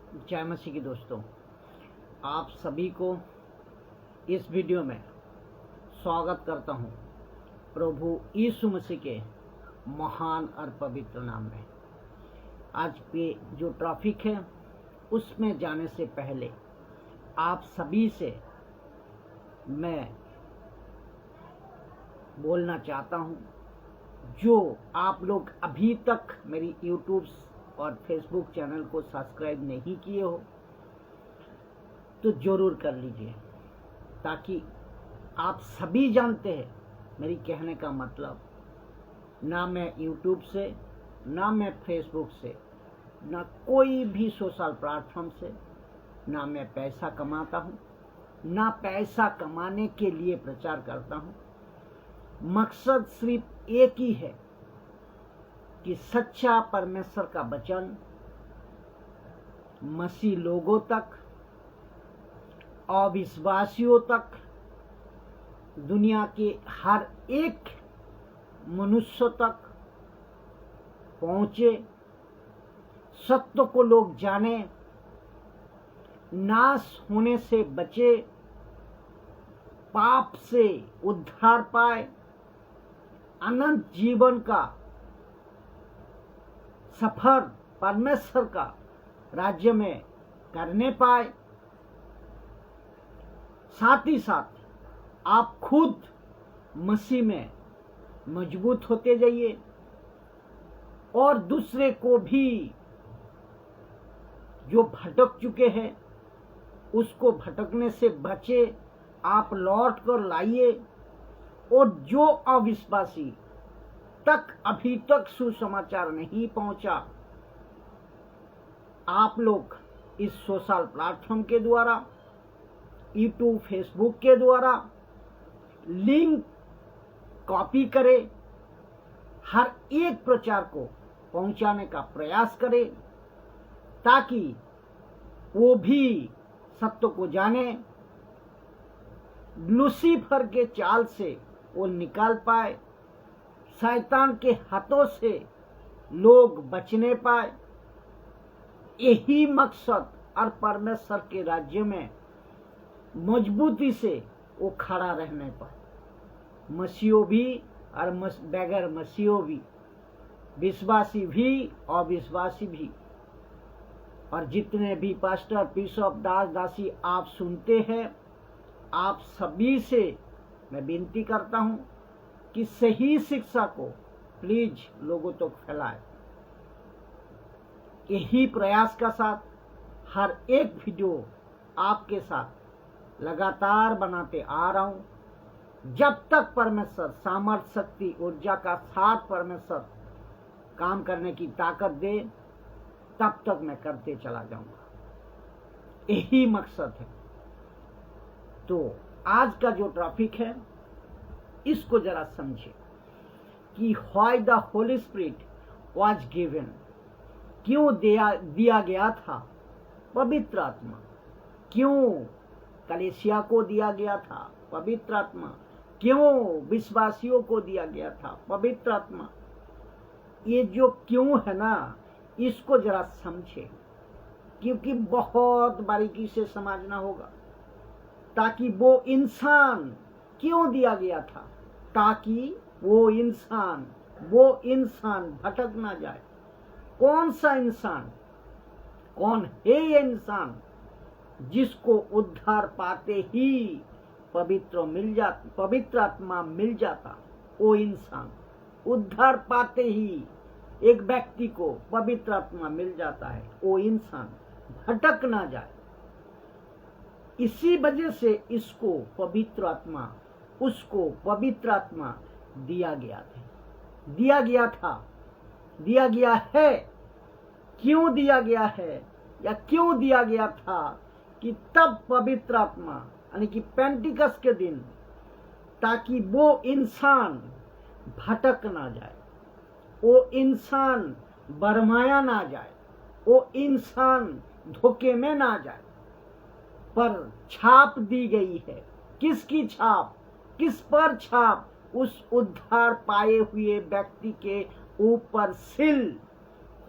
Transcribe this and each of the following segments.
जय मसीह की दोस्तों, आप सभी को इस वीडियो में स्वागत करता हूं प्रभु यीशु मसीह के महान और पवित्र नाम में। आज पे जो ट्रैफिक है उसमें जाने से पहले आप सभी से मैं बोलना चाहता हूं, जो आप लोग अभी तक मेरी यूट्यूब और फेसबुक चैनल को सब्सक्राइब नहीं किए हो तो जरूर कर लीजिए, ताकि आप सभी जानते हैं मेरी कहने का मतलब। ना मैं यूट्यूब से, ना मैं फेसबुक से, ना कोई भी सोशल प्लेटफॉर्म से, ना मैं पैसा कमाता हूँ, ना पैसा कमाने के लिए प्रचार करता हूँ। मकसद सिर्फ एक ही है कि सच्चा परमेश्वर का वचन मसीह लोगों तक, अविश्वासियों तक, दुनिया के हर एक मनुष्य तक पहुंचे, सत्य को लोग जाने, नाश होने से बचे, पाप से उद्धार पाए, अनंत जीवन का सफर परमेश्वर का राज्य में करने पाए। साथ ही साथ आप खुद मसीह में मजबूत होते जाइए और दूसरे को भी जो भटक चुके हैं उसको भटकने से बचे आप लौट कर लाइए, और जो अविश्वासी तक अभी तक सुसमाचार नहीं पहुंचा, आप लोग इस सोशल प्लेटफॉर्म के द्वारा, यूट्यूब फेसबुक के द्वारा लिंक कॉपी करें, हर एक प्रचार को पहुंचाने का प्रयास करें, ताकि वो भी सत्य को जाने, लूसीफर के चाल से वो निकाल पाए, शैतान के हाथों से लोग बचने पाए। यही मकसद और परमेश्वर के राज्य में मजबूती से वो खड़ा रहने पाए। मसीहो भी और बगैर मसीहो भी, विश्वासी भी और अविश्वासी भी, और जितने भी पास्टर, बिशप, दास दासी आप सुनते हैं, आप सभी से मैं विनती करता हूं कि सही शिक्षा को प्लीज लोगों तक फैलाए। यही प्रयास का साथ हर एक वीडियो आपके साथ लगातार बनाते आ रहा हूं। जब तक परमेश्वर सामर्थ, शक्ति, ऊर्जा का साथ परमेश्वर काम करने की ताकत दे, तब तक मैं करते चला जाऊंगा। यही मकसद है। तो आज का जो टॉपिक है इसको जरा समझे कि why the Holi spirit was given, क्यों दिया गया था पवित्र आत्मा, क्यों कलीसिया को दिया गया था पवित्र आत्मा, क्यों विश्वासियों को दिया गया था पवित्र आत्मा। ये जो क्यों है ना, इसको जरा समझे, क्योंकि बहुत बारीकी से समझना होगा, ताकि वो इंसान क्यों दिया गया था, ताकि वो इंसान भटक ना जाए। कौन सा इंसान, कौन है ये इंसान जिसको उद्धार पाते ही पवित्र आत्मा मिल जाता। वो इंसान उद्धार पाते ही एक व्यक्ति को पवित्र आत्मा मिल जाता है, वो इंसान भटक ना जाए। इसी वजह से इसको उसको पवित्र आत्मा दिया गया है। क्यों दिया गया है या क्यों दिया गया था, कि तब पवित्र आत्मा यानी कि पेंटिकस के दिन, ताकि वो इंसान भटक ना जाए, वो इंसान बरमाया ना जाए, वो इंसान धोखे में ना जाए। पर छाप दी गई है। किसकी छाप, किस पर छाप? उस उद्धार पाए हुए व्यक्ति के ऊपर सील,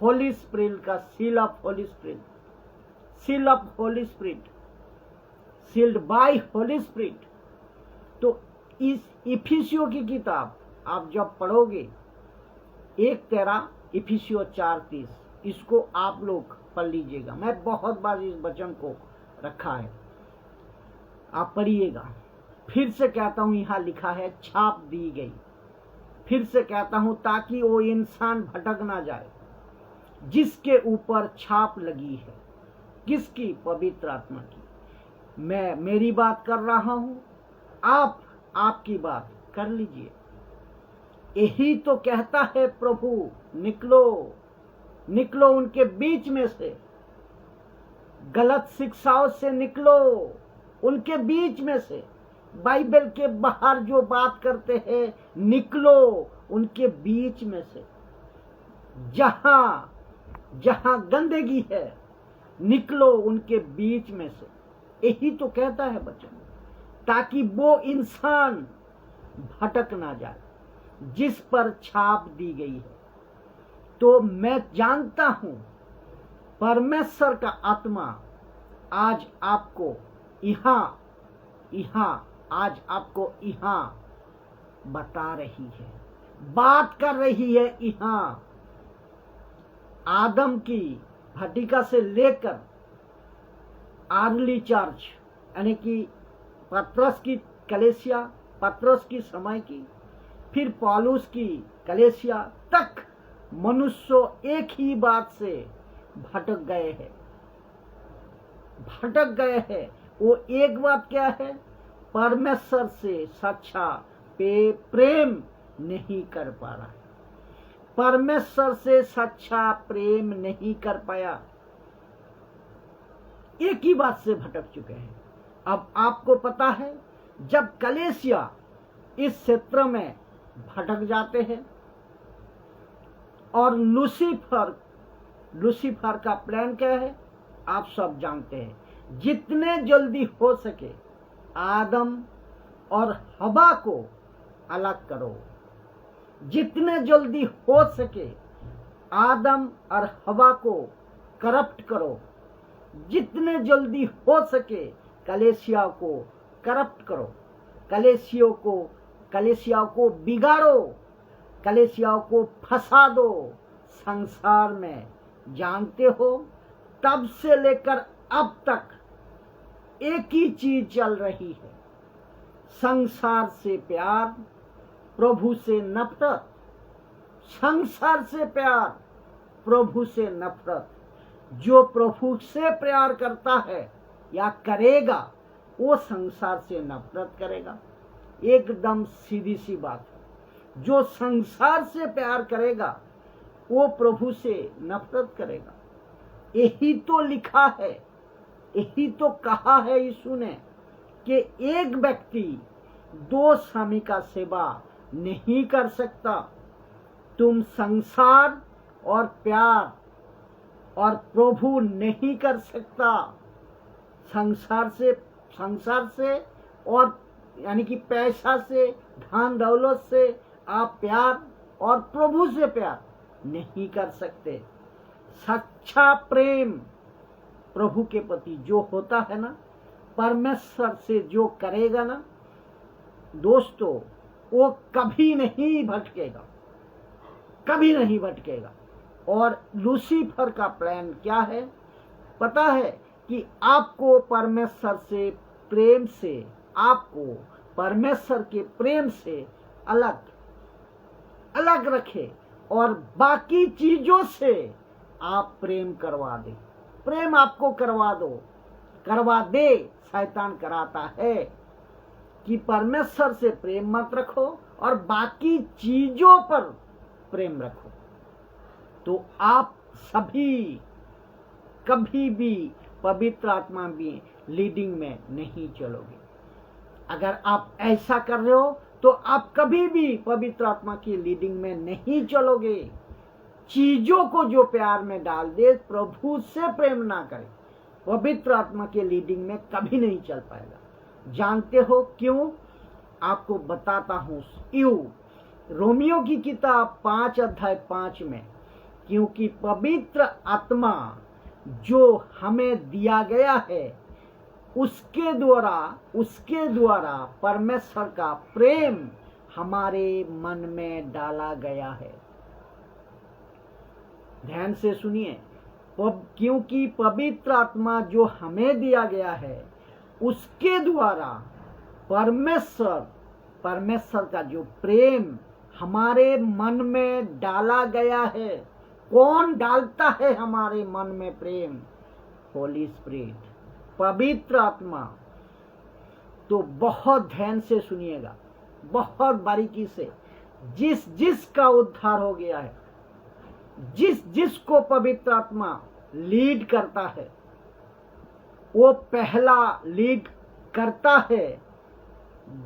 होली स्पिरिट का seal of Holy Spirit, seal of Holy Spirit, sealed by Holy Spirit. तो इस इफिसियों की किताब आप जब पढ़ोगे 1:13 इफिसियों 4:30, इसको आप लोग पढ़ लीजिएगा। मैं बहुत बार इस वचन को रखा है, आप पढ़िएगा। फिर से कहता हूं, यहां लिखा है छाप दी गई। फिर से कहता हूं, ताकि वो इंसान भटक ना जाए जिसके ऊपर छाप लगी है। किसकी? पवित्र आत्मा की। मैं मेरी बात कर रहा हूं, आप आपकी बात कर लीजिए। यही तो कहता है प्रभु, निकलो निकलो उनके बीच में से, गलत शिक्षाओं से निकलो, उनके बीच में से, बाइबल के बाहर जो बात करते हैं निकलो उनके बीच में से। जहां जहां गंदगी है निकलो उनके बीच में से। यही तो कहता है वचन, ताकि वो इंसान भटक ना जाए जिस पर छाप दी गई है। तो मैं जानता हूं परमेश्वर का आत्मा आज आपको आज आपको यहां बता रही है, बात कर रही है। यहां आदम की भटिका से लेकर अर्ली चर्च यानी कि पतरस की कलीसिया, पतरस की समय की, फिर पौलुस की कलीसिया तक मनुष्य एक ही बात से भटक गए हैं, भटक गए हैं। वो एक बात क्या है? परमेश्वर से सच्चा प्रेम नहीं कर पा रहा है, परमेश्वर से सच्चा प्रेम नहीं कर पाया। एक ही बात से भटक चुके हैं। अब आपको पता है, जब कलीसिया इस क्षेत्र में भटक जाते हैं और लूसीफर का प्लान क्या है आप सब जानते हैं। जितने जल्दी हो सके आदम और हवा को अलग करो, जितने जल्दी हो सके आदम और हवा को करप्ट करो, जितने जल्दी हो सके कलीसिया को करप्ट करो, कलीसिया को बिगाड़ो, कलीसिया को फंसा दो संसार में। जानते हो, तब से लेकर अब तक एक ही चीज चल रही है, संसार से प्यार, प्रभु से नफरत। संसार से प्यार, प्रभु से नफरत। जो प्रभु से प्यार करता है या करेगा, वो संसार से नफरत करेगा। एकदम सीधी सी बात है। जो संसार से प्यार करेगा वो प्रभु से नफरत करेगा। यही तो लिखा है, यही तो कहा है यीशु ने कि एक व्यक्ति दो स्वामी का सेवा नहीं कर सकता। तुम संसार और प्यार और प्रभु नहीं कर सकता। संसार से और यानी कि पैसा से, धन दौलत से आप प्यार और प्रभु से प्यार नहीं कर सकते। सच्चा प्रेम प्रभु के प्रति जो होता है ना, परमेश्वर से जो करेगा ना दोस्तों, वो कभी नहीं भटकेगा, कभी नहीं भटकेगा। और लूसीफर का प्लान क्या है पता है? कि आपको परमेश्वर से प्रेम से, आपको परमेश्वर के प्रेम से अलग अलग रखे और बाकी चीजों से आप प्रेम करवा दे। प्रेम आपको करवा दे। शैतान कराता है कि परमेश्वर से प्रेम मत रखो और बाकी चीजों पर प्रेम रखो, तो आप सभी कभी भी पवित्र आत्मा भी लीडिंग में नहीं चलोगे। अगर आप ऐसा कर रहे हो तो आप कभी भी पवित्र आत्मा की लीडिंग में नहीं चलोगे। चीजों को जो प्यार में डाल दे, प्रभु से प्रेम ना करे, पवित्र आत्मा के लीडिंग में कभी नहीं चल पाएगा। जानते हो क्यों? आपको बताता हूं। रोमियो की किताब 5:5 में, क्योंकि पवित्र आत्मा जो हमें दिया गया है उसके द्वारा परमेश्वर का प्रेम हमारे मन में डाला गया है। ध्यान से सुनिए, क्योंकि पवित्र आत्मा जो हमें दिया गया है उसके द्वारा परमेश्वर का जो प्रेम हमारे मन में डाला गया है। कौन डालता है हमारे मन में प्रेम? होली स्पिरिट, पवित्र आत्मा। तो बहुत ध्यान से सुनिएगा, बहुत बारीकी से। जिस का उद्धार हो गया है, जिसको पवित्र आत्मा लीड करता है, वो पहला लीड करता है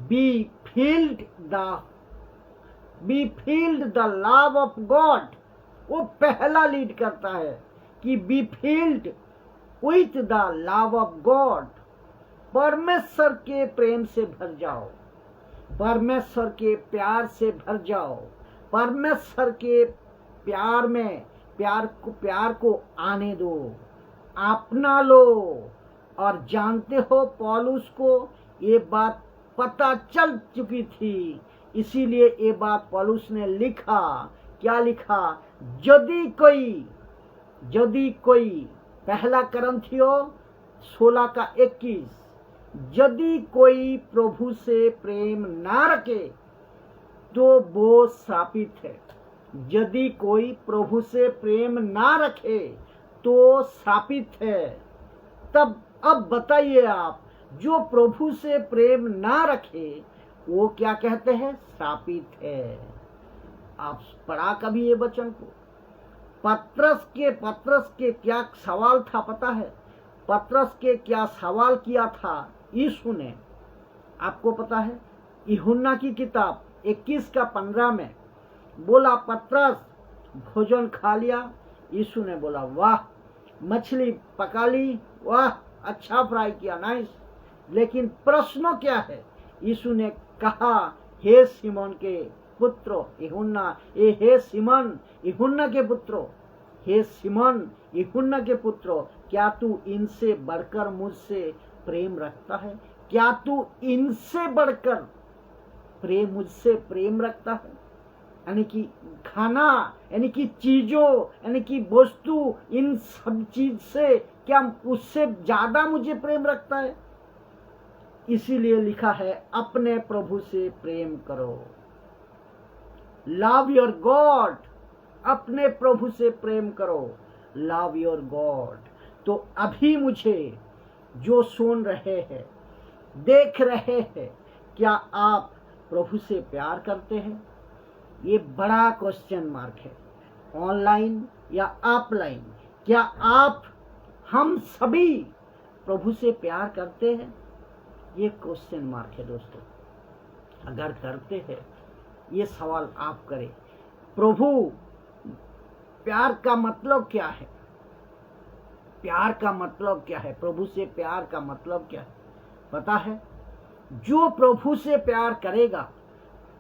be filled the love of God. वो पहला लीड करता है कि be filled with the love of God. परमेश्वर के प्रेम से भर जाओ, परमेश्वर के प्यार से भर जाओ, परमेश्वर के प्यार में प्यार को आने दो, अपना लो। और जानते हो, पौलुस को ये बात पता चल चुकी थी, इसीलिए ये बात पौलुस ने लिखा। क्या लिखा? यदि कोई पहला करंथियों 16:21, यदि कोई प्रभु से प्रेम ना रखे तो वो श्रापित है। यदि कोई प्रभु से प्रेम ना रखे तो श्रापित है। तब अब बताइए आप, जो प्रभु से प्रेम ना रखे वो क्या कहते हैं? श्रापित है। आप पढ़ा कभी ये वचन को? पत्रस के क्या सवाल था पता है? पत्रस के क्या सवाल किया था यीशु ने? आपको पता है? यूहन्ना की किताब 21:15 में बोला, पत्रस भोजन खा लिया? यीशु ने बोला, वाह। मछली पका ली? वाह, अच्छा फ्राई किया, नाइस। लेकिन प्रश्न क्या है? यीशु ने कहा, हे सिमोन के पुत्रो यूहन्ना, हे सिमोन यूहन्ना के पुत्रो, हे सिमोन यूहन्ना के पुत्रो, क्या तू इनसे बढ़कर मुझसे प्रेम रखता है? क्या तू इनसे बढ़कर मुझसे प्रेम रखता है? यानी कि खाना, यानी कि चीजों, यानी कि वस्तु, इन सब चीज से क्या उससे ज्यादा मुझे प्रेम रखता है? इसीलिए लिखा है, अपने प्रभु से प्रेम करो। लव योर गॉड, अपने प्रभु से प्रेम करो। Love your God. तो अभी मुझे जो सुन रहे हैं, देख रहे हैं, क्या आप प्रभु से प्यार करते हैं? ये बड़ा क्वेश्चन मार्क है। ऑनलाइन या ऑफलाइन, क्या आप, हम सभी प्रभु से प्यार करते हैं? ये क्वेश्चन मार्क है दोस्तों। अगर करते हैं, ये सवाल आप करें, प्रभु, प्यार का मतलब क्या है? प्यार का मतलब क्या है? प्रभु से प्यार का मतलब क्या है? पता है? जो प्रभु से प्यार करेगा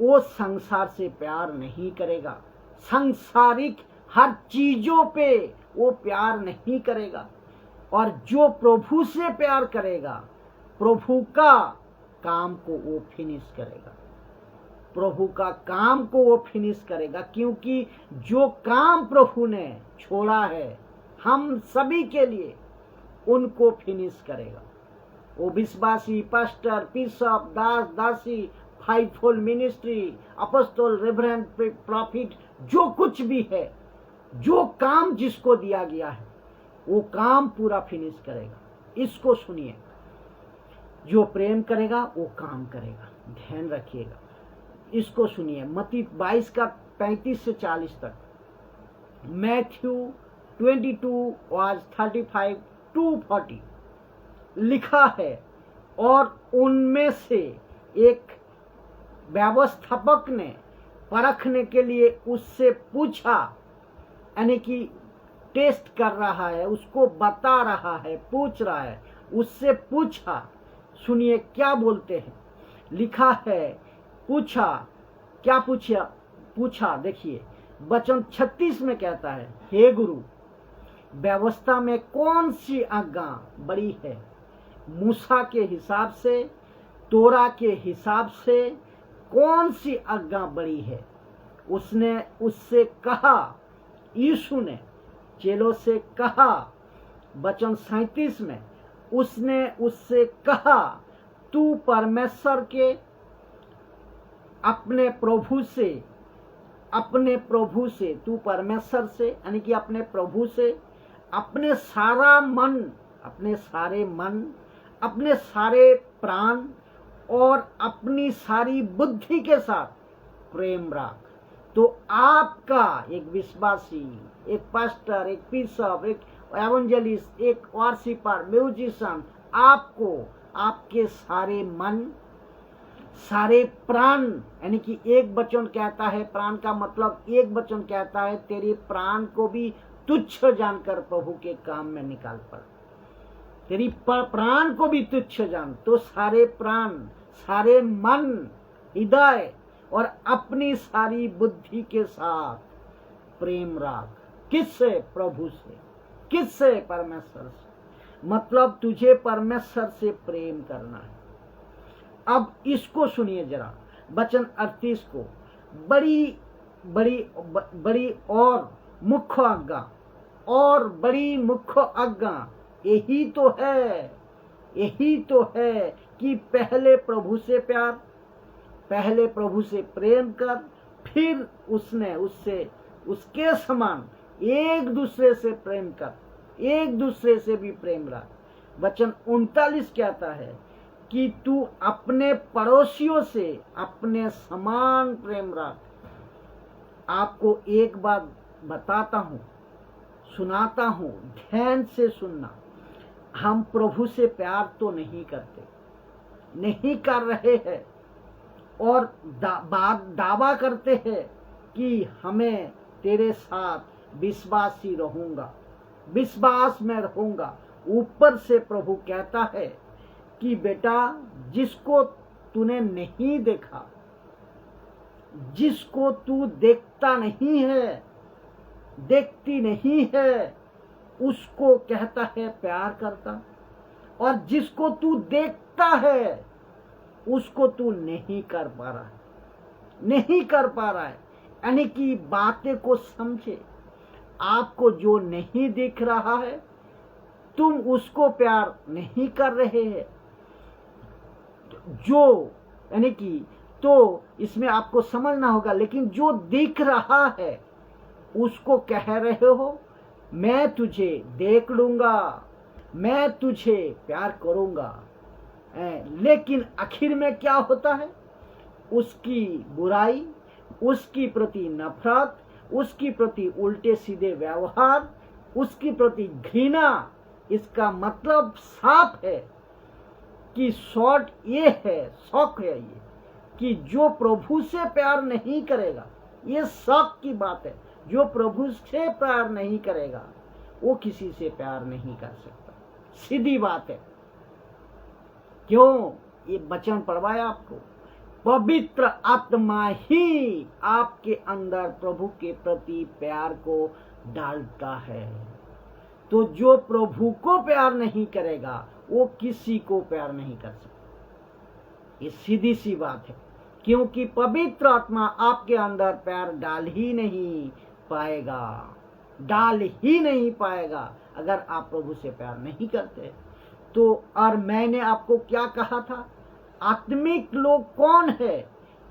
वो संसार से प्यार नहीं करेगा। सांसारिक हर चीजों पे वो प्यार नहीं करेगा। और जो प्रभु से प्यार करेगा, प्रभु का काम को वो फिनिश करेगा। प्रभु का काम को वो फिनिश करेगा, क्योंकि जो काम प्रभु ने छोड़ा है हम सभी के लिए, उनको फिनिश करेगा। वो विश्वासी, पास्टर, बिशप, दास, दासी, fivefold ministry, apostle, reverend, profit, जो कुछ भी है, जो काम जिसको दिया गया है, वो काम पूरा फिनिश करेगा। इसको सुनिए, जो प्रेम करेगा वो काम करेगा। ध्यान रखिएगा, इसको सुनिए। मत्ती 22:35-40 तक, मैथ्यू 22:35-40 लिखा है। और उनमें से एक व्यवस्थापक ने परखने के लिए उससे पूछा, यानी कि टेस्ट कर रहा है, उसको बता रहा है, पूछ रहा है, उससे पूछा। सुनिए क्या बोलते हैं, लिखा है, पूछा, क्या पूछा? देखिए वचन 36 में कहता है, हे गुरु, व्यवस्था में कौन सी आज्ञा बड़ी है? मूसा के हिसाब से, तोरा के हिसाब से कौन सी आज्ञा बड़ी है? उसने उससे कहा, यीशु ने चेलों से कहा, वचन 37 में उसने उससे कहा, तू परमेश्वर के अपने प्रभु से तू परमेश्वर से यानी कि अपने प्रभु से अपने सारा मन, अपने सारे मन, अपने सारे प्राण और अपनी सारी बुद्धि के साथ प्रेम रख। तो आपका एक विश्वासी, एक पास्टर, एक बिशप, एक एवेंजलिस्ट, एक वर्शिपर, म्यूजिशियन आपको आपके सारे मन, सारे प्राण, यानी कि एक वचन कहता है, प्राण का मतलब एक वचन कहता है तेरे प्राण को भी तुच्छ जानकर प्रभु के काम में निकाल पड़। तेरी प्राण को भी तुच्छ जान, तो सारे प्राण, सारे मन, हृदय और अपनी सारी बुद्धि के साथ प्रेम रख। किससे? प्रभु से। किससे? परमेश्वर से। मतलब तुझे परमेश्वर से प्रेम करना है। अब इसको सुनिए जरा, वचन 38 को, बड़ी और मुख्य आज्ञा, और बड़ी मुख्य आज्ञा यही तो है कि पहले प्रभु से प्यार, पहले प्रभु से प्रेम कर, फिर उसके समान एक दूसरे से प्रेम कर, एक दूसरे से भी प्रेम रख। वचन 39 कहता है कि तू अपने पड़ोसियों से अपने समान प्रेम रख। आपको एक बात बताता हूं, सुनाता हूं, ध्यान से सुनना। हम प्रभु से प्यार तो नहीं करते, नहीं कर रहे हैं, और दावा करते हैं कि हमें तेरे साथ विश्वासी रहूंगा, विश्वास में रहूंगा। ऊपर से प्रभु कहता है कि बेटा, जिसको तूने नहीं देखा, जिसको तू देखता नहीं है, देखती नहीं है, उसको कहता है प्यार करता, और जिसको तू देखता है उसको तू नहीं कर पा रहा है, नहीं कर पा रहा है। यानी कि बातें को समझे। आपको जो नहीं दिख रहा है तुम उसको प्यार नहीं कर रहे हैं, जो यानी कि, तो इसमें आपको समझना होगा। लेकिन जो दिख रहा है उसको कह रहे हो मैं तुझे देख लूंगा, मैं तुझे प्यार करूंगा। लेकिन आखिर में क्या होता है? उसकी बुराई, उसकी प्रति नफरत, उसकी प्रति उल्टे सीधे व्यवहार, उसकी प्रति घृणा। इसका मतलब साफ है कि शॉर्ट ये है, शौक है ये, कि जो प्रभु से प्यार नहीं करेगा, ये शौक की बात है, जो प्रभु से प्यार नहीं करेगा वो किसी से प्यार नहीं कर सकता। सीधी बात है। क्यों? ये वचन पढ़वाया आपको। पवित्र आत्मा ही आपके अंदर प्रभु के प्रति प्यार को डालता है। तो जो प्रभु को प्यार नहीं करेगा वो किसी को प्यार नहीं कर सकता। ये सीधी सी बात है, क्योंकि पवित्र आत्मा आपके अंदर प्यार डाल ही नहीं पाएगा, डाल ही नहीं पाएगा अगर आप प्रभु से प्यार नहीं करते। तो और मैंने आपको क्या कहा था? आत्मिक लोग कौन है?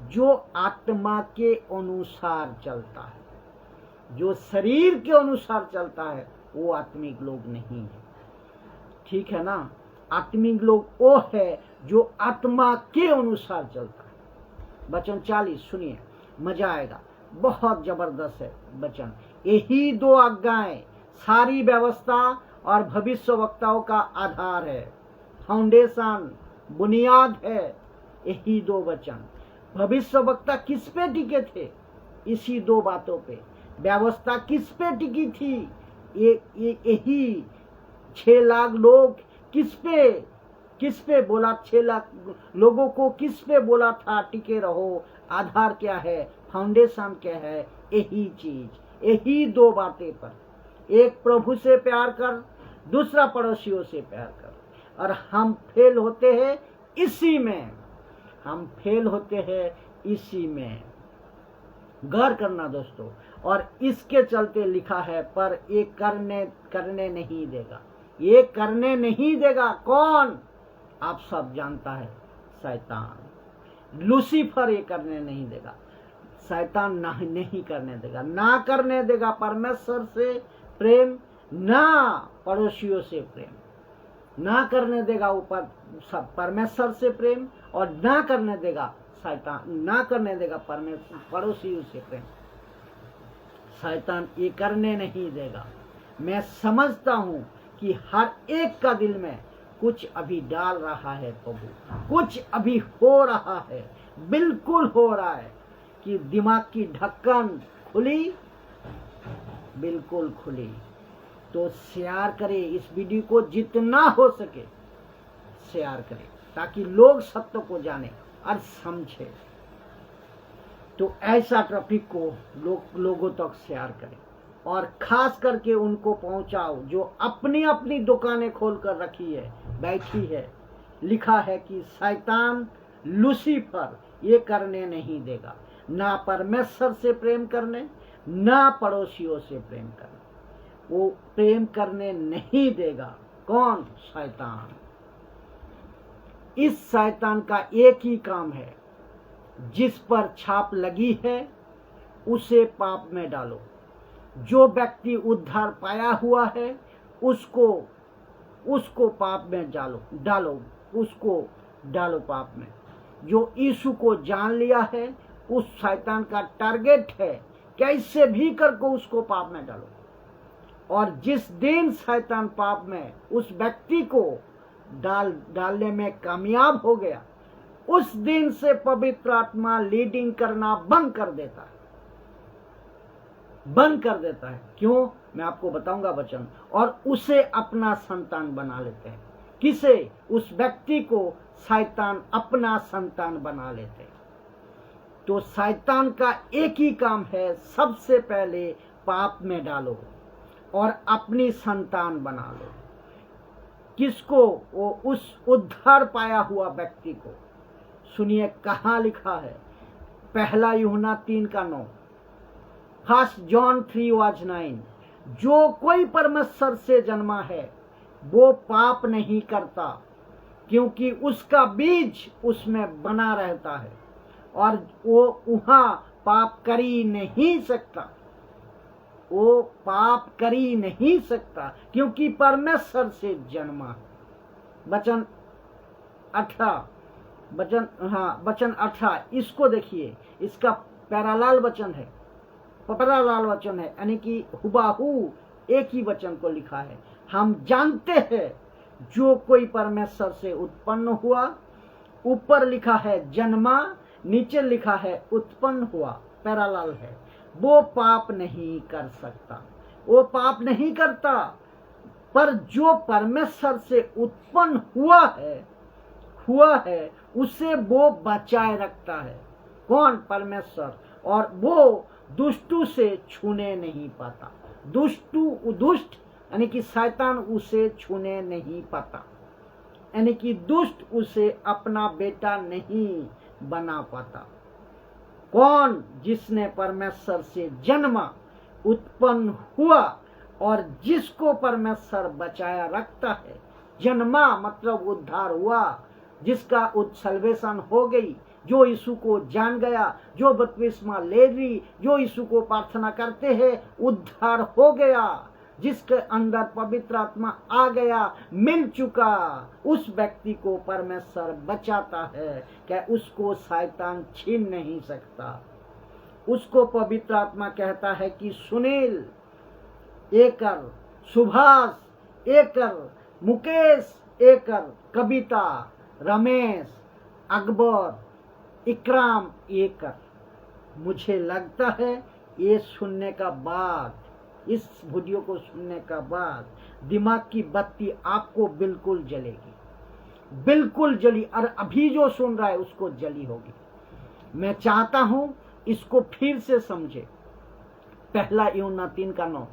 जो आत्मा के अनुसार चलता है। जो शरीर के अनुसार चलता है वो आत्मिक लोग नहीं है। ठीक है ना? आत्मिक लोग वो है जो आत्मा के अनुसार चलता है। वचन 40 सुनिए, मजा आएगा, बहुत जबरदस्त है वचन। यही दो आज्ञाएं सारी व्यवस्था और भविष्यवक्ताओं का आधार है, फाउंडेशन, बुनियाद है। यही दो वचन। भविष्यवक्ता किस पे टिके थे? इसी दो बातों पे। व्यवस्था किस पे टिकी थी? यही 6 लाख लोग किस पे बोला? 6 लाख लोगों को किस पे बोला था टिके रहो? आधार क्या है? फाउंडेशन क्या है? यही चीज, यही दो बातें पर, एक प्रभु से प्यार कर, दूसरा पड़ोसियों से प्यार कर। और हम फेल होते हैं इसी में, हम फेल होते हैं इसी में। गौर करना दोस्तों। और इसके चलते लिखा है, पर ये करने नहीं देगा। ये करने नहीं देगा। कौन? आप सब जानता है, शैतान, लूसीफर ये करने नहीं देगा। शैतान नहीं करने देगा, ना करने देगा परमेश्वर से प्रेम, ना पड़ोसियों से प्रेम, ना करने देगा ऊपर सब परमेश्वर से प्रेम, और ना करने देगा शैतान, ना करने देगा परमेश्वर पड़ोसियों से प्रेम। शैतान ये करने नहीं देगा। मैं समझता हूं कि हर एक का दिल में कुछ अभी डाल रहा है प्रभु, कुछ अभी हो रहा है, बिल्कुल हो रहा है कि दिमाग की ढक्कन खुली, बिल्कुल खुली। तो शेयर करें इस वीडियो को, जितना हो सके शेयर करें, ताकि लोग सत्य को जाने और समझे। तो ऐसा टॉपिक को लोगों तक शेयर करें, और खास करके उनको पहुंचाओ जो अपनी अपनी दुकानें खोलकर रखी है, बैठी है। लिखा है कि शैतान लूसीफर ये करने नहीं देगा, ना परमेश्वर से प्रेम करने, ना पड़ोसियों से प्रेम करने। वो प्रेम करने नहीं देगा। कौन? शैतान। इस शैतान का एक ही काम है, जिस पर छाप लगी है उसे पाप में डालो। जो व्यक्ति उद्धार पाया हुआ है उसको पाप में डालो, उसको डालो पाप में। जो यीशु को जान लिया है, उस शैतान का टारगेट है कैसे भी करके उसको पाप में डालो। और जिस दिन शैतान पाप में उस व्यक्ति को डालने में कामयाब हो गया, उस दिन से पवित्र आत्मा लीडिंग करना बंद कर देता है, बंद कर देता है। क्यों? मैं आपको बताऊंगा वचन। और उसे अपना संतान बना लेते हैं। किसे? उस व्यक्ति को शैतान अपना संतान बना लेते हैं। तो शैतान का एक ही काम है, सबसे पहले पाप में डालो और अपनी संतान बना लो। किसको? वो उस उद्धार पाया हुआ व्यक्ति को। सुनिए कहाँ लिखा है, पहला यूहन्ना 3:9, 1 जॉन 3:9, जो कोई परमेश्वर से जन्मा है वो पाप नहीं करता, क्योंकि उसका बीज उसमें बना रहता है और वो वहां पाप कर ही नहीं सकता। वो पाप कर ही नहीं सकता, क्योंकि परमेश्वर से जन्मा है। वचन 18, इसको देखिए, इसका पैरालाल वचन है, यानी कि हुबाहू एक ही वचन को लिखा है। हम जानते हैं जो कोई परमेश्वर से उत्पन्न हुआ, ऊपर लिखा है जन्मा, नीचे लिखा है उत्पन्न हुआ, पैरालाल है। वो पाप नहीं कर सकता, वो पाप नहीं करता। पर जो परमेश्वर से उत्पन्न हुआ है उसे वो बचाए रखता है। कौन? परमेश्वर। और वो दुष्टों से छूने नहीं पाता। दुष्ट यानी कि शैतान उसे छूने नहीं पाता, यानी कि दुष्ट उसे अपना बेटा नहीं बना पाता। कौन? जिसने परमेश्वर से जन्मा, उत्पन्न हुआ और जिसको परमेश्वर बचाया रखता है। जन्मा मतलब उद्धार हुआ, जिसका सल्वेशन हो गई, जो यीशु को जान गया, जो बपतिस्मा ले ली, जो यीशु को प्रार्थना करते हैं, उद्धार हो गया, जिसके अंदर पवित्र आत्मा आ गया, मिल चुका, उस व्यक्ति को परमेश्वर बचाता है। क्या उसको शैतान छीन नहीं सकता। उसको पवित्र आत्मा कहता है कि सुनील एकर, सुभाष एकर, मुकेश एकर, कविता, रमेश, अकबर, इकराम एकर। मुझे लगता है ये सुनने का बाद, इस वीडियो को सुनने का बाद दिमाग की बत्ती आपको बिल्कुल जलेगी, बिल्कुल जली। और अभी जो सुन रहा है उसको जली होगी। मैं चाहता हूं इसको फिर से समझे। पहला यूहन्ना 3:9,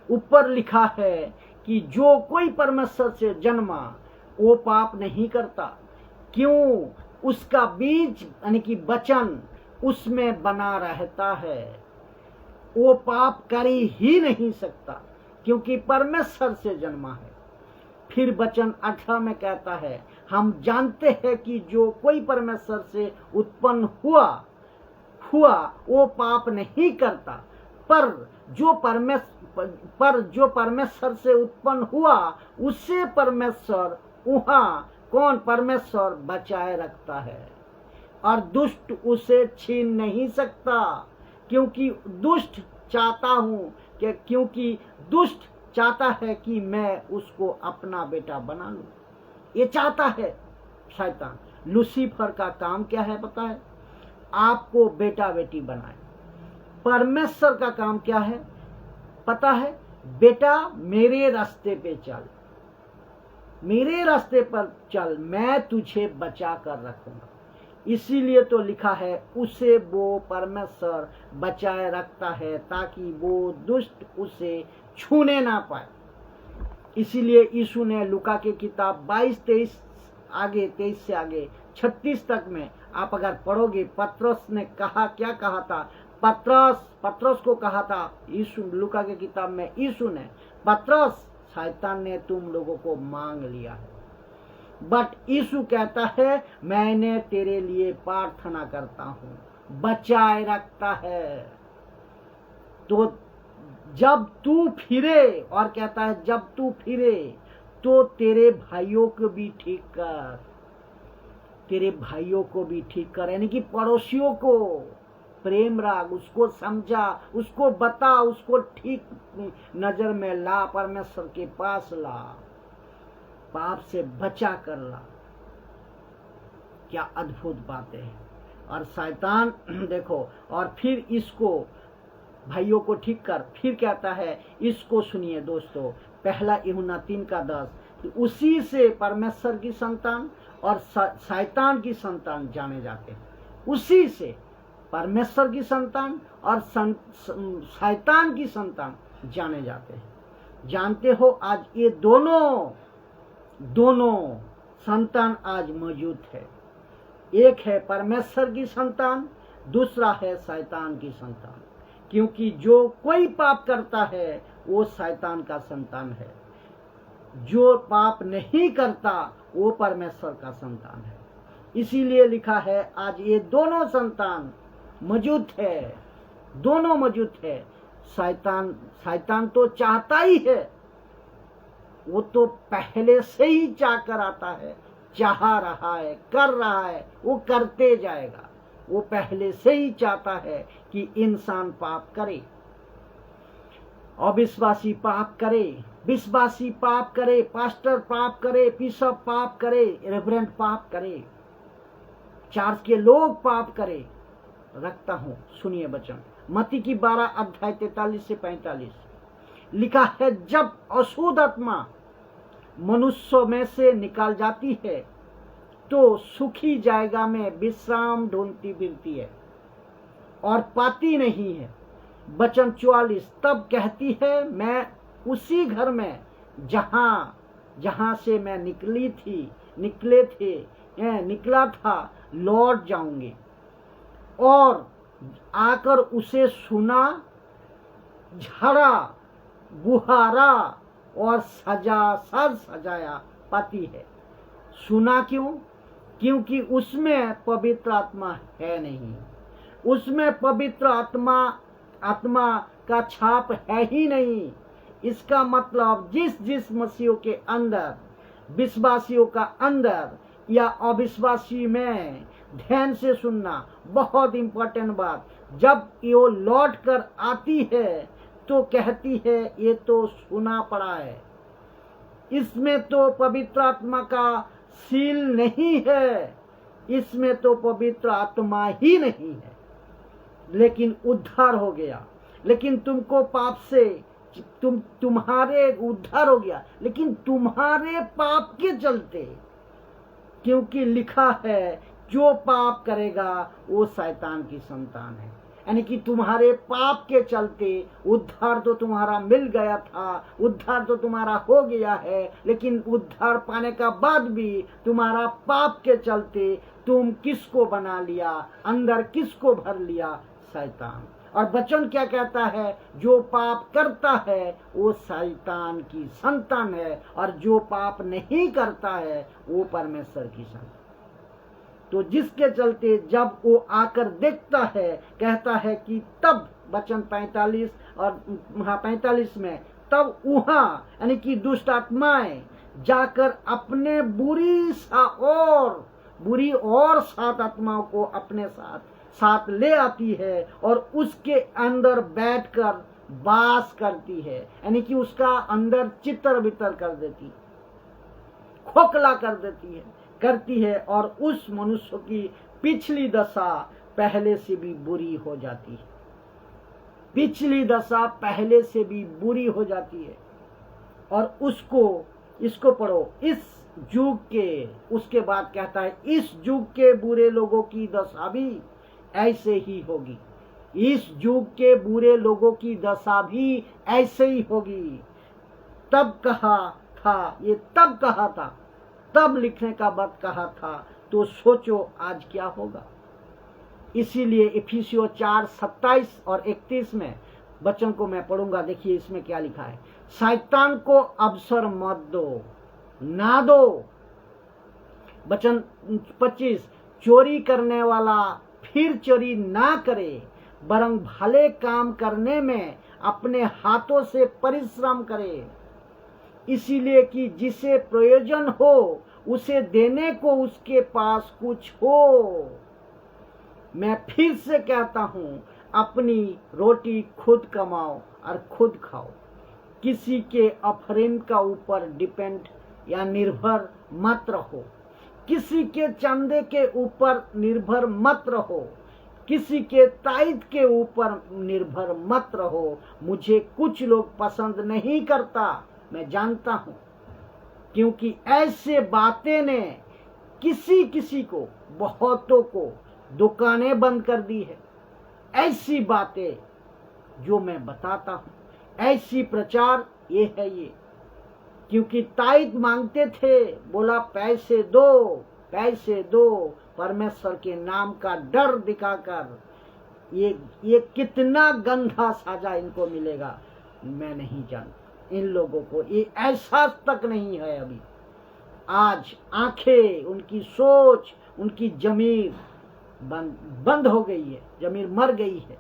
ऊपर लिखा है कि जो कोई परमेश्वर से जन्मा वो पाप नहीं करता। क्यों? उसका बीज यानी कि वचन उसमें बना रहता है, वो पाप कर ही नहीं सकता क्योंकि परमेश्वर से जन्मा है। फिर वचन 18 में कहता है, हम जानते हैं कि जो कोई परमेश्वर से उत्पन्न हुआ वो पाप नहीं करता, पर जो परमेश्वर से उत्पन्न हुआ उससे परमेश्वर कौन परमेश्वर बचाए रखता है और दुष्ट उसे छीन नहीं सकता। क्योंकि दुष्ट चाहता है कि मैं उसको अपना बेटा बना लूं। ये चाहता है शैतान। लूसीफर का काम क्या है पता है? आपको बेटा बेटी बनाए। परमेश्वर का काम क्या है पता है? बेटा मेरे रास्ते पे चल, मेरे रास्ते पर चल, मैं तुझे बचा कर रखूंगा। इसीलिए तो लिखा है उसे वो परमेश्वर बचाए रखता है ताकि वो दुष्ट उसे छूने ना पाए। इसीलिए यीशु ने लूका की किताब 22-23 से आगे 36 तक में आप अगर पढ़ोगे, पतरस ने कहा, क्या कहा था? पतरस को कहा था यीशु, लूका की किताब में यीशु ने, पतरस शैतान ने तुम लोगों को मांग लिया है, बट यीशु कहता है मैंने तेरे लिए प्रार्थना करता हूं, बचाए रखता है। तो जब तू फिरे, और कहता है जब तू फिरे तो तेरे भाइयों को भी ठीक कर, तेरे भाइयों को भी ठीक कर, यानी कि पड़ोसियों को प्रेम राग, उसको समझा, उसको बता, उसको ठीक नजर में ला, परमेश्वर के पास ला, पाप से बचा कर ला। क्या अद्भुत बातें हैं। और शैतान देखो, और फिर इसको भाइयों को ठीक कर, फिर कहता है, इसको सुनिए दोस्तों, 1 यूहन्ना 3:10, उसी से परमेश्वर की संतान और शैतान की संतान जाने जाते हैं। उसी से परमेश्वर की संतान और शैतान की संतान जाने जाते हैं। जानते हो आज ये दोनों संतान आज मौजूद है। एक है परमेश्वर की संतान, दूसरा है शैतान की संतान। क्योंकि जो कोई पाप करता है वो शैतान का संतान है, जो पाप नहीं करता वो परमेश्वर का संतान है। इसीलिए लिखा है आज ये दोनों संतान मौजूद है, दोनों मौजूद है। शैतान तो चाहता ही है, वो तो पहले से ही चाह कर आता है, चाह रहा है, कर रहा है, वो करते जाएगा। वो पहले से ही चाहता है कि इंसान पाप करे, अविश्वासी पाप करे, विश्वासी पाप करे, पास्टर पाप करे, बिशप पाप करे, रेवरेंड पाप करे, चर्च के लोग पाप करे। रखता हूं, सुनिए वचन, मत्ती की 12:43 से 45 लिखा है, जब अशुद्ध आत्मा मनुष्य में से निकाल जाती है तो सुखी जायगा में विश्राम ढूंढती फिरती है और पाती नहीं है। वचन 44, तब कहती है, मैं उसी घर में जहां से मैं निकला था लौट जाऊंगी और आकर उसे सुना, झड़ा, बुहारा और सजाया पाती है। सुना क्यों? क्योंकि उसमें पवित्र आत्मा है नहीं, उसमें पवित्र आत्मा का छाप है ही नहीं। इसका मतलब जिस मसीहों के अंदर, विश्वासियों का अंदर या अविश्वासी में, ध्यान से सुनना, बहुत इंपॉर्टेंट बात, जब ये लौट कर आती है तो कहती है ये तो सुना पड़ा है, इसमें तो पवित्र आत्मा का सील नहीं है, इसमें तो पवित्र आत्मा ही नहीं है। लेकिन उद्धार हो गया, लेकिन तुमको पाप से तुम्हारे उद्धार हो गया, लेकिन तुम्हारे पाप के चलते, क्योंकि लिखा है जो पाप करेगा वो शैतान की संतान है। यानी कि तुम्हारे पाप के चलते उद्धार तो तुम्हारा मिल गया था, उद्धार तो तुम्हारा हो गया है, लेकिन उद्धार पाने का बाद भी तुम्हारा पाप के चलते तुम किसको बना लिया, अंदर किसको भर लिया? शैतान। और वचन क्या कहता है? जो पाप करता है वो शैतान की संतान है, और जो पाप नहीं करता है वो परमेश्वर की संतान। तो जिसके चलते जब वो आकर देखता है, कहता है कि तब, वचन 45 और 45 में, तब वहां यानी कि दुष्ट आत्माएं जाकर अपने बुरी और 7 आत्माओं को अपने साथ ले आती है और उसके अंदर बैठकर वास करती है, यानी कि उसका अंदर चित्तर बितर कर देती है, खोखला करती है और उस मनुष्य की पिछली दशा पहले से भी बुरी हो जाती है। पिछली दशा पहले से भी बुरी हो जाती है। और इसको पढ़ो, इस युग के, उसके बाद कहता है इस युग के बुरे लोगों की दशा भी ऐसे ही होगी। इस युग के बुरे लोगों की दशा भी ऐसे ही होगी। तब कहा था, तब लिखने का वक्त कहा था, तो सोचो आज क्या होगा। इसीलिए इफिसियों 4:27 और 31 में वचन को मैं पढ़ूंगा। देखिए इसमें क्या लिखा है। शैतान को अवसर मत दो, ना दो। वचन 25, चोरी करने वाला फिर चोरी ना करे, वरन भले काम करने में अपने हाथों से परिश्रम करे, इसीलिए कि जिसे प्रयोजन हो उसे देने को उसके पास कुछ हो। मैं फिर से कहता हूं, अपनी रोटी खुद कमाओ और खुद खाओ। किसी के ऑफरिंग का ऊपर डिपेंड या निर्भर मत रहो। किसी के चंदे के ऊपर निर्भर मत रहो। किसी के ताइद के ऊपर निर्भर मत रहो। मुझे कुछ लोग पसंद नहीं करता, मैं जानता हूं, क्योंकि ऐसे बातें ने किसी को, बहुतों को दुकानें बंद कर दी है। ऐसी बातें जो मैं बताता हूं, ऐसी प्रचार ये है ये। क्योंकि ताइद मांगते थे, बोला पैसे दो, परमेश्वर के नाम का डर दिखाकर। ये कितना गंदा साजा इनको मिलेगा मैं नहीं जानता। इन लोगों को ये एहसास तक नहीं है अभी। आज आंखें, उनकी सोच, उनकी जमीर बंद हो गई है, जमीर मर गई है।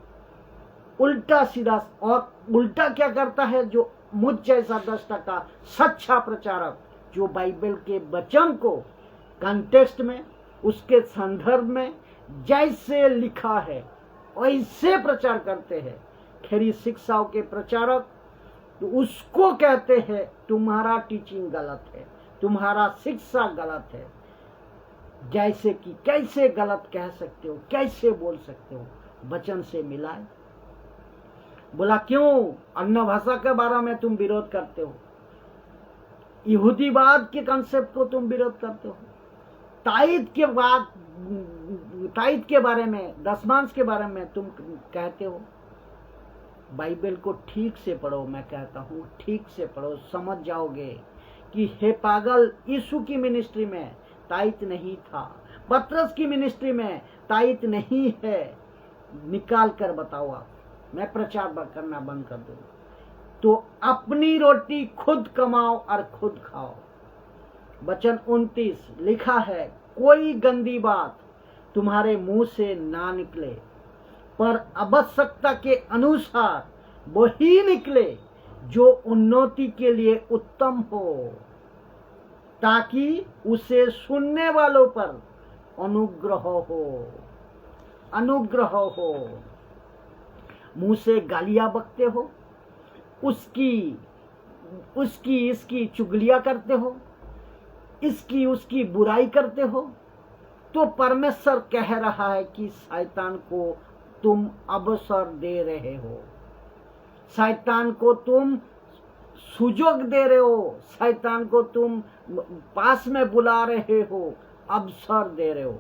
उल्टा सीधा, और उल्टा क्या करता है? जो मुझ जैसा 10% सच्चा प्रचारक, जो बाइबल के वचन को कॉन्टेक्स्ट में, उसके संदर्भ में जैसे लिखा है वैसे प्रचार करते हैं, खरी शिक्षाओं के प्रचारक, तो उसको कहते हैं तुम्हारा टीचिंग गलत है, तुम्हारा शिक्षा गलत है। जैसे कि कैसे गलत कह सकते हो, कैसे बोल सकते हो? वचन से मिलाए। बोला क्यों? अन्य भाषा के बारे में तुम विरोध करते हो, यहूदीवाद के कंसेप्ट को तुम विरोध करते हो, ताइद के बारे में, दशमांश के बारे में तुम कहते हो। बाइबल को ठीक से पढ़ो, मैं कहता हूं ठीक से पढ़ो, समझ जाओगे कि हे पागल, यीशु की मिनिस्ट्री में ताइद नहीं था, पतरस की मिनिस्ट्री में ताइद नहीं है। निकाल कर बताओ आप, मैं प्रचार करना बंद कर दूं। तो अपनी रोटी खुद कमाओ और खुद खाओ। वचन 29 लिखा है, कोई गंदी बात तुम्हारे मुंह से ना निकले, पर आवश्यकता के अनुसार वही निकले जो उन्नति के लिए उत्तम हो, ताकि उसे सुनने वालों पर अनुग्रह हो। मुंह से गालियां बकते हो, इसकी चुगलियां करते हो, इसकी उसकी बुराई करते हो, तो परमेश्वर कह रहा है कि शैतान को तुम अवसर दे रहे हो, शैतान को तुम सुजोग दे रहे हो, शैतान को तुम पास में बुला रहे हो, अवसर दे रहे हो।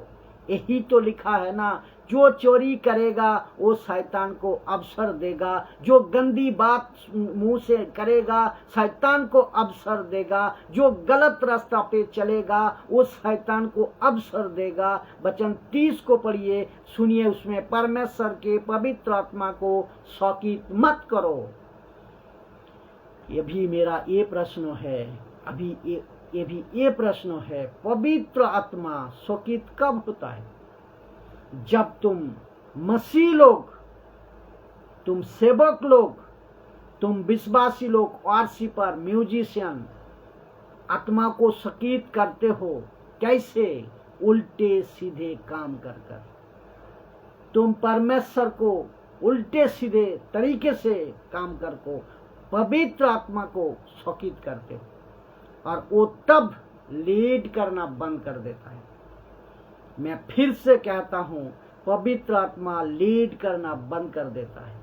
यही तो लिखा है ना जो चोरी करेगा वो शैतान को अवसर देगा, जो गंदी बात मुंह से करेगा शैतान को अवसर देगा, जो गलत रास्ता पे चलेगा वो शैतान को अवसर देगा। वचन 30 को पढ़िए, सुनिए, उसमें परमेश्वर के पवित्र आत्मा को शौकित मत करो। ये भी मेरा ये प्रश्न है, अभी ये भी ये प्रश्न है, पवित्र आत्मा शोकित कब होता है? जब तुम मसीह लोग, तुम सेवक लोग, तुम विश्वासी लोग, वर्शिपर, म्यूजिशियन आत्मा को शोकित करते हो। कैसे? उल्टे सीधे काम कर कर तुम परमेश्वर को उल्टे सीधे तरीके से काम कर को पवित्र आत्मा को शोकित करते हो, और वो तब लीड करना बंद कर देता है। मैं फिर से कहता हूं, पवित्र आत्मा लीड करना बंद कर देता है,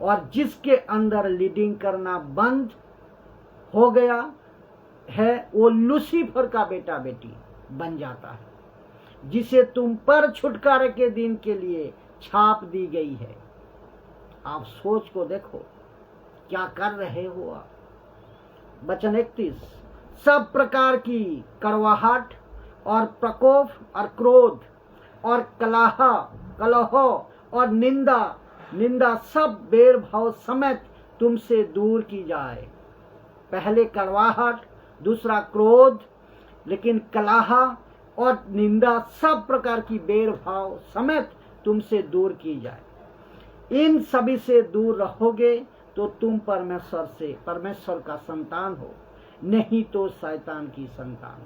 और जिसके अंदर लीडिंग करना बंद हो गया है वो लूसीफर का बेटा बेटी बन जाता है, जिसे तुम पर छुटकारे के दिन के लिए छाप दी गई है। आप सोच को देखो, क्या कर रहे हो आप? वचन 31, सब प्रकार की कड़वाहट और प्रकोप और क्रोध और कलह और निंदा सब भेदभाव समेत तुमसे दूर की जाए। पहले कड़वाहट, दूसरा क्रोध, लेकिन कलह और निंदा सब प्रकार की भेदभाव समेत तुमसे दूर की जाए। इन सभी से दूर रहोगे तो तुम परमेश्वर का संतान हो, नहीं तो शैतान की संतान।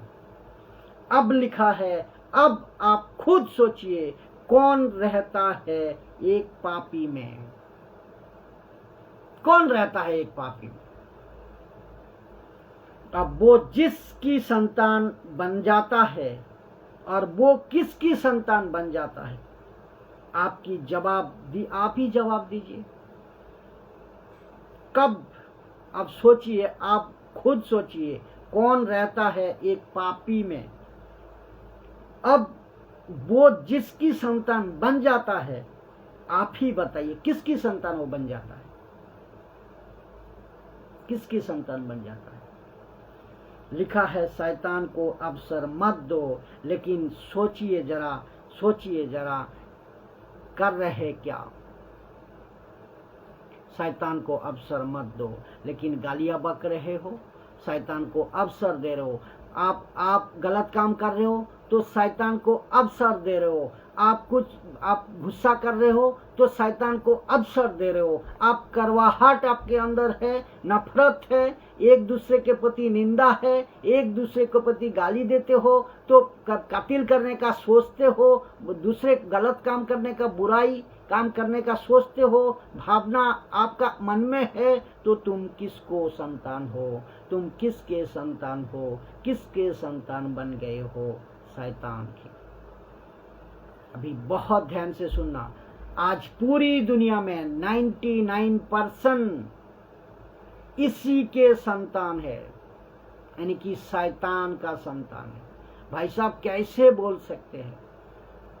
अब लिखा है, अब आप खुद सोचिए, कौन रहता है एक पापी में? कौन रहता है एक पापी में? अब वो जिसकी संतान बन जाता है, और वो किसकी संतान बन जाता है? आप ही जवाब दीजिए। कब? अब सोचिए, आप खुद सोचिए, कौन रहता है एक पापी में? अब वो जिसकी संतान बन जाता है, आप ही बताइए किसकी संतान वो बन जाता है? किसकी संतान बन जाता है? लिखा है, शैतान को अवसर मत दो। लेकिन सोचिए जरा कर रहे क्या? शैतान को अवसर मत दो, लेकिन गालियां बक रहे हो, शैतान को अवसर दे रहे हो। आप गलत काम कर रहे हो तो शैतान को अवसर दे रहे हो। आप गुस्सा कर रहे हो तो शैतान को अवसर दे रहे हो। आप कड़वाहट आपके अंदर है, नफरत है, एक दूसरे के प्रति निंदा है, एक दूसरे के प्रति गाली देते हो, तो कत्ल करने का सोचते हो, दूसरे गलत काम करने का, बुराई काम करने का सोचते हो, भावना आपका मन में है, तो तुम किसको संतान हो? तुम किसके संतान हो? किसके संतान बन गए हो? शैतान की। अभी बहुत ध्यान से सुनना, आज पूरी दुनिया में 99% इसी के संतान है, यानी कि शैतान का संतान है। भाई साहब, कैसे बोल सकते हैं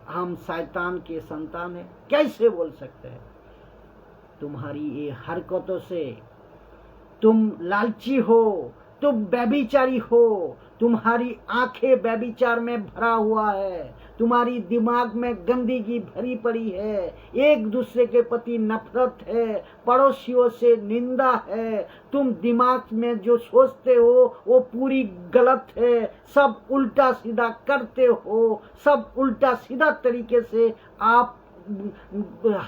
हम शैतान के संतान हैं? कैसे बोल सकते हैं? तुम्हारी ये हरकतों से तुम लालची हो, तुम व्यभिचारी हो, तुम्हारी आंखें व्यभिचार में भरा हुआ है, तुम्हारी दिमाग में गंदगी भरी पड़ी है, एक दूसरे के प्रति नफरत है, पड़ोसियों से निंदा है, तुम दिमाग में जो सोचते हो वो पूरी गलत है, सब उल्टा सीधा करते हो, सब उल्टा सीधा तरीके से आप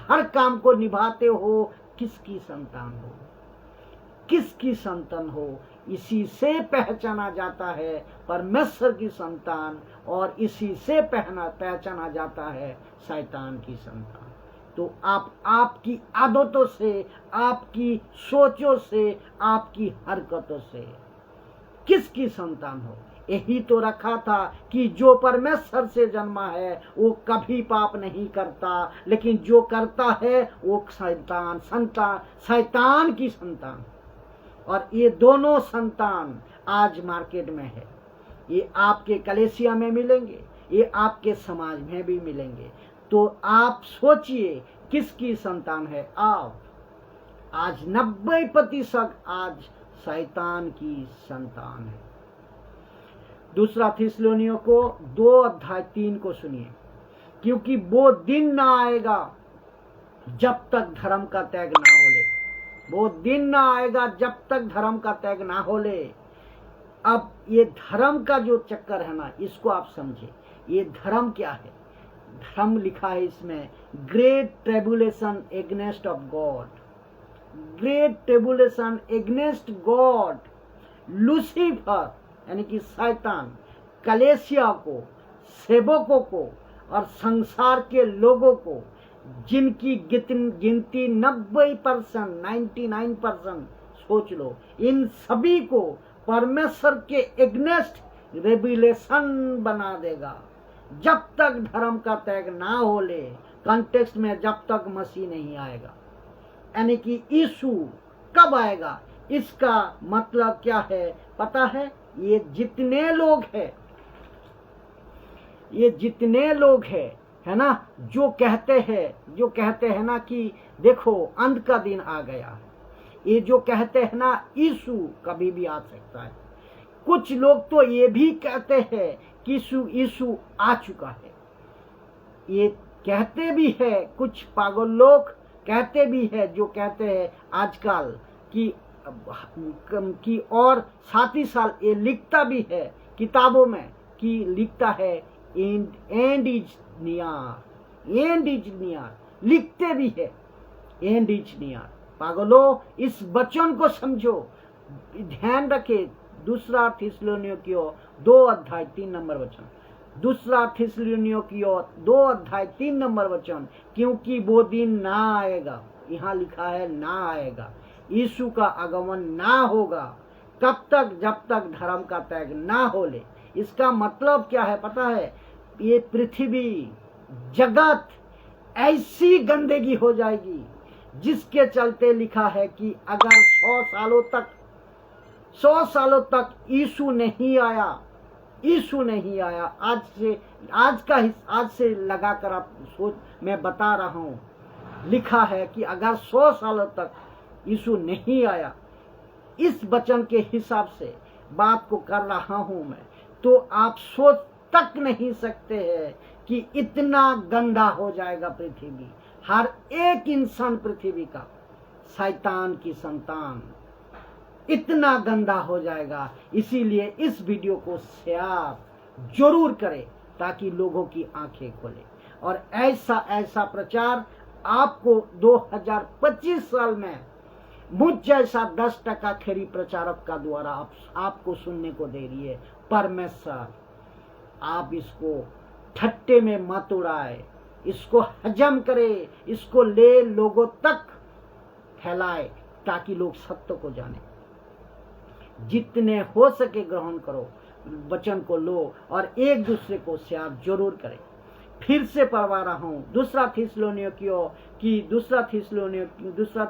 हर काम को निभाते हो। किसकी संतान हो? किसकी संतान हो? इसी से पहचाना जाता है परमेश्वर की संतान, और इसी से पहचाना जाता है शैतान की संतान। तो आप आपकी आदतों से, आपकी सोचों से, आपकी हरकतों से किसकी संतान हो? यही तो रखा था कि जो परमेश्वर से जन्मा है वो कभी पाप नहीं करता, लेकिन जो करता है वो शैतान की संतान। और ये दोनों संतान आज मार्केट में है। ये आपके कलेसिया में मिलेंगे, ये आपके समाज में भी मिलेंगे। तो आप सोचिए किसकी संतान है आप। आज 90% आज शैतान की संतान है। दूसरा थिस्सलुनीयों को 2:3 को सुनिए, क्योंकि वो दिन ना आएगा जब तक धर्म का त्याग ना हो ले। वो दिन ना आएगा जब तक धर्म का त्याग ना हो ले। अब ये धर्म का जो चक्कर है ना, इसको आप समझे। ये धर्म क्या है? धर्म लिखा है इसमें, great tribulation against of God. Great tribulation against God. Lucifer यानी कि शैतान कलेसिया को, सेवकों को और संसार के लोगों को, जिनकी गिनती 90%, 99% सोच लो, इन सभी को परमेश्वर के एग्नेस्ट रेविलेशन बना देगा जब तक धर्म का त्याग ना हो ले। कॉन्टेक्स्ट में जब तक मसीह नहीं आएगा, यानी कि यीशु कब आएगा, इसका मतलब क्या है पता है? ये जितने लोग हैं है ना, जो कहते हैं ना कि देखो अंत का दिन आ गया है, ये जो कहते हैं ना यीशु कभी भी आ सकता है। कुछ लोग तो ये भी कहते हैं कि यीशु आ चुका है। ये कहते भी है, कुछ पागल लोग कहते भी है, जो कहते हैं आजकल कि और साथ ही साथ ये लिखता भी है किताबों में कि लिखता है एंड इज नियर, लिखते भी है एंड इज नियर। पागलों, इस वचन को समझो, ध्यान रखे। दूसरा थिस्सलुनीयों 2:3 वचन। दूसरा थिस्सलुनीयों 2:3 वचन, क्योंकि वो दिन ना आएगा, यहाँ लिखा है ना आएगा, यीशु का आगमन ना होगा कब तक? जब तक धर्म का त्याग ना हो ले। इसका मतलब क्या है पता है? ये पृथ्वी जगत ऐसी गंदगी हो जाएगी जिसके चलते लिखा है कि अगर 100 सालों तक यीशु नहीं आया, आज से लगाकर आप सोच, मैं बता रहा हूं, लिखा है कि अगर 100 सालों तक यीशु नहीं आया, इस वचन के हिसाब से बात को कर रहा हूं मैं, तो आप सोच तक नहीं सकते हैं कि इतना गंदा हो जाएगा पृथ्वी। हर एक इंसान पृथ्वी का, शैतान की संतान, इतना गंदा हो जाएगा। इसीलिए इस वीडियो को शेयर जरूर करें ताकि लोगों की आंखें खोले, और ऐसा प्रचार आपको 2025 साल में मुझ जैसा 10% खरी प्रचारक का द्वारा आपको सुनने को दे रही है परमेश्वर। आप इसको ठट्टे में मत उड़ाए, इसको हजम करे, इसको ले लोगों तक फैलाए ताकि लोग सत्य को जाने। जितने हो सके ग्रहण करो, वचन को लो और एक दूसरे को शेयर जरूर करें। फिर से पढ़वा रहा हूं दूसरा थिस्सलुनीयों दूसरा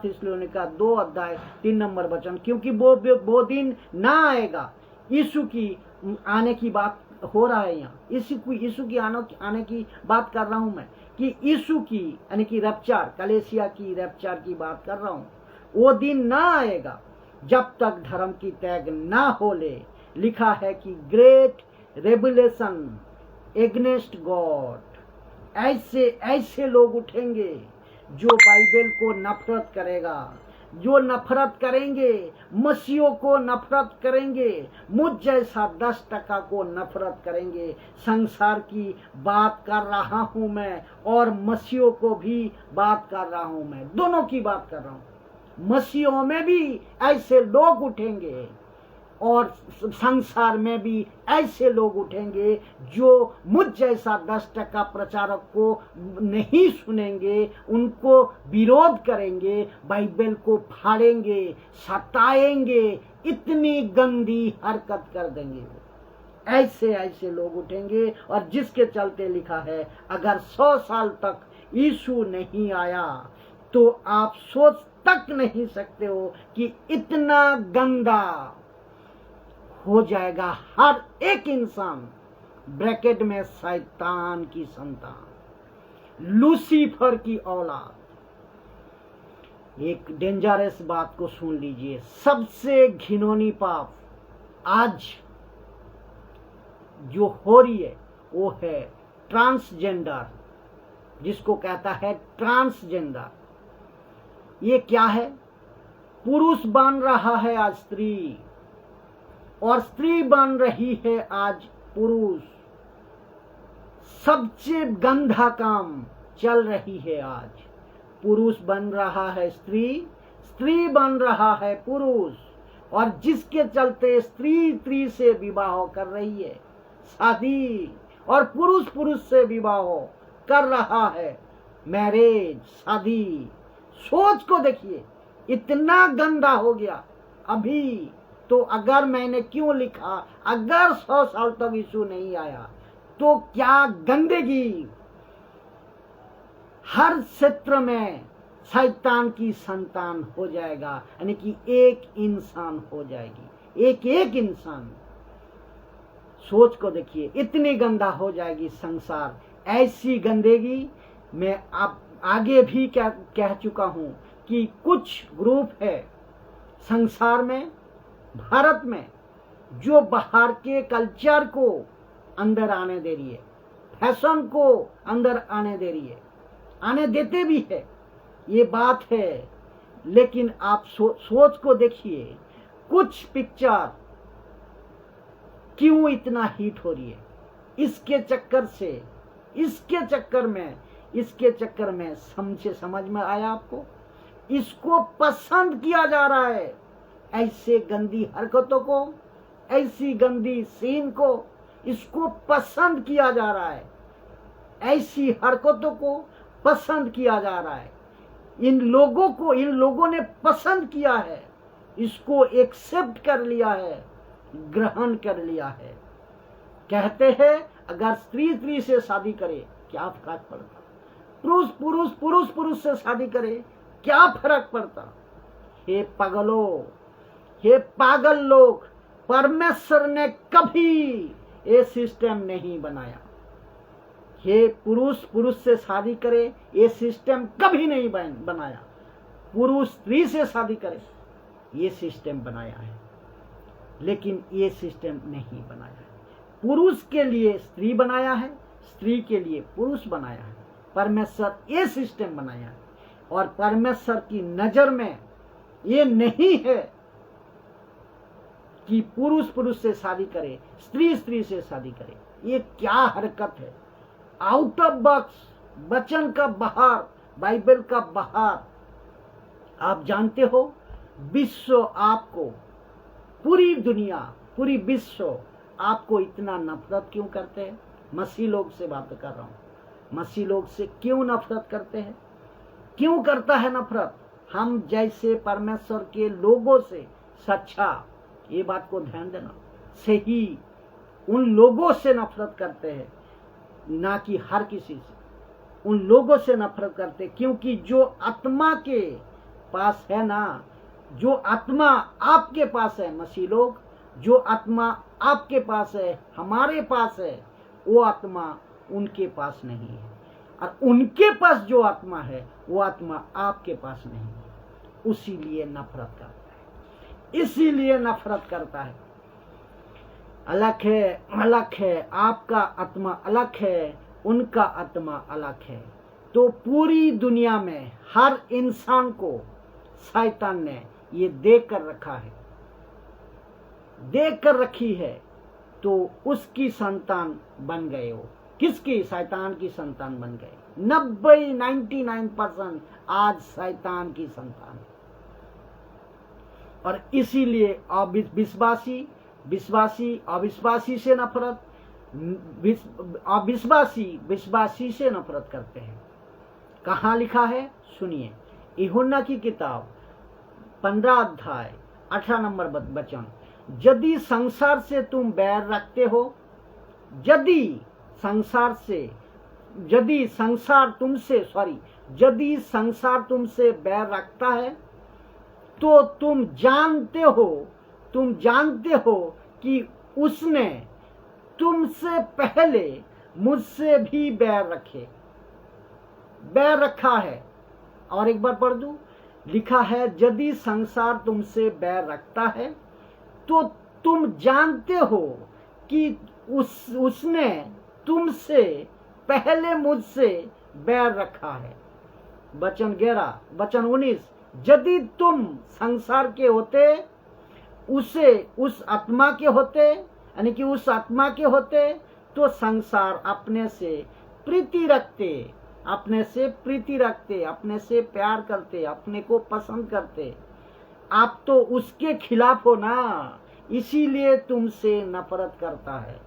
थिस्सलुनीयों का 2:3 वचन, क्योंकि वो दिन ना आएगा। यीशु की आने की बात हो रहा है यहाँ, यीशु की आने की बात कर रहा हूं मैं, कि यीशु की यानी कि रैप्चर, कलेसिया की रैप्चर की बात कर रहा हूं। वो दिन ना आएगा जब तक धर्म की त्याग ना हो ले। लिखा है कि ग्रेट रेविलेशन एगेंस्ट गॉड। ऐसे लोग उठेंगे जो बाइबल को नफरत करेगा, जो नफरत करेंगे, मसीहों को नफरत करेंगे, मुझ जैसा 10% को नफरत करेंगे। संसार की बात कर रहा हूं मैं और मसीहों को भी बात कर रहा हूं मैं, दोनों की बात कर रहा हूं। मसीहों में भी ऐसे लोग उठेंगे और संसार में भी ऐसे लोग उठेंगे जो मुझ जैसा 10% प्रचारक को नहीं सुनेंगे, उनको विरोध करेंगे, बाइबल को फाड़ेंगे, सताएंगे, इतनी गंदी हरकत कर देंगे। ऐसे लोग उठेंगे, और जिसके चलते लिखा है अगर 100 साल तक यीशु नहीं आया तो आप सोच तक नहीं सकते हो कि इतना गंदा हो जाएगा हर एक इंसान, ब्रैकेट में शैतान की संतान। लूसीफर की औलाद। एक डेंजरस बात को सुन लीजिए, सबसे घिनौनी पाप आज जो हो रही है वो है ट्रांसजेंडर, जिसको कहता है ट्रांसजेंडर। ये क्या है? पुरुष बन रहा है आज स्त्री, और स्त्री बन रही है आज पुरुष। सबसे गंदा काम चल रही है आज। पुरुष बन रहा है स्त्री, स्त्री बन रहा है पुरुष, और जिसके चलते स्त्री स्त्री से विवाह कर रही है शादी, और पुरुष पुरुष से विवाह कर रहा है मैरिज, शादी। सोच को देखिए, इतना गंदा हो गया अभी। तो अगर मैंने क्यों लिखा, अगर 100 साल तक यीशु नहीं आया तो क्या गंदगी हर क्षेत्र में शैतान की संतान हो जाएगा, यानी कि एक इंसान हो जाएगी, एक एक इंसान। सोच को देखिए, इतनी गंदा हो जाएगी संसार। ऐसी गंदगी मैं आप आगे भी कह चुका हूं कि कुछ ग्रुप है संसार में, भारत में, जो बाहर के कल्चर को अंदर आने दे रही है, फैशन को अंदर आने दे रही है, आने देते भी है, ये बात है। लेकिन आप सोच को देखिए, कुछ पिक्चर क्यों इतना हिट हो रही है? इसके चक्कर से, इसके चक्कर में समझ में आया आपको? इसको पसंद किया जा रहा है, ऐसे गंदी हरकतों को, ऐसी गंदी सीन को, इसको पसंद किया जा रहा है, ऐसी हरकतों को पसंद किया जा रहा है। इन लोगों ने पसंद किया है, इसको एक्सेप्ट कर लिया है, ग्रहण कर लिया है। कहते हैं अगर स्त्री स्त्री से शादी करे क्या फर्क पड़ता, पुरुष से शादी करे क्या फर्क पड़ता? हे पागल लोग, परमेश्वर ने कभी ये सिस्टम नहीं बनाया। ये पुरुष से शादी करे ये सिस्टम कभी नहीं बनाया। पुरुष स्त्री से शादी करे ये सिस्टम बनाया है, लेकिन ये सिस्टम नहीं बनाया है। पुरुष के लिए स्त्री बनाया है, स्त्री के लिए पुरुष बनाया है। परमेश्वर ये सिस्टम बनाया है, और परमेश्वर की नजर में ये नहीं है कि पुरुष से शादी करे, स्त्री से शादी करे। ये क्या हरकत है? आउट ऑफ बॉक्स, वचन का बाहर, बाइबल का बाहर। आप जानते हो विश्व आपको, पूरी दुनिया, पूरी विश्व आपको इतना नफरत क्यों करते हैं? मसीह लोग से बात कर रहा हूं। मसीह लोग से क्यों नफरत करते हैं? क्यों करता है नफरत? हम जैसे परमेश्वर के लोगों से सच्चा, ये बात को ध्यान देना, सही उन लोगों से नफरत करते हैं, ना कि हर किसी से। उन लोगों से नफरत करते, क्योंकि जो आत्मा के पास है ना, जो आत्मा आपके पास है मसीह लोग, जो आत्मा आपके पास है, हमारे पास है, वो आत्मा उनके पास नहीं है। और उनके पास जो आत्मा है वो आत्मा आपके पास नहीं है। उसीलिए नफरत करता है, इसीलिए नफरत करता है। अलग है, आपका आत्मा अलग है, उनका आत्मा अलग है। तो पूरी दुनिया में हर इंसान को शैतान ने ये देख कर रखी है, तो उसकी संतान बन गए हो। किसकी? शैतान की संतान बन गए। 99% आज शैतान की संतान है। और इसीलिए विश्वासी अविश्वासी से नफरत, विश्वासी से नफरत करते हैं। कहाँ लिखा है? सुनिए, यूहन्ना की किताब 15 अध्याय 18 नंबर वचन। यदि संसार से तुम बैर रखते हो, यदि संसार तुमसे बैर रखता है, तो तुम जानते हो कि उसने तुमसे पहले मुझसे भी बैर रखे। बैर रखा है। और एक बार पढ़ दूं, लिखा है यदि संसार तुमसे बैर रखता है तो तुम जानते हो कि उसने तुमसे पहले मुझसे बैर रखा है। वचन 11, वचन 19, यदि तुम संसार के होते उसे उस आत्मा के होते, यानी कि उस आत्मा के होते, तो संसार अपने से प्रीति रखते, अपने से प्रीति रखते, अपने से प्यार करते, अपने को पसंद करते। आप तो उसके खिलाफ हो ना, इसीलिए तुमसे नफरत करता है।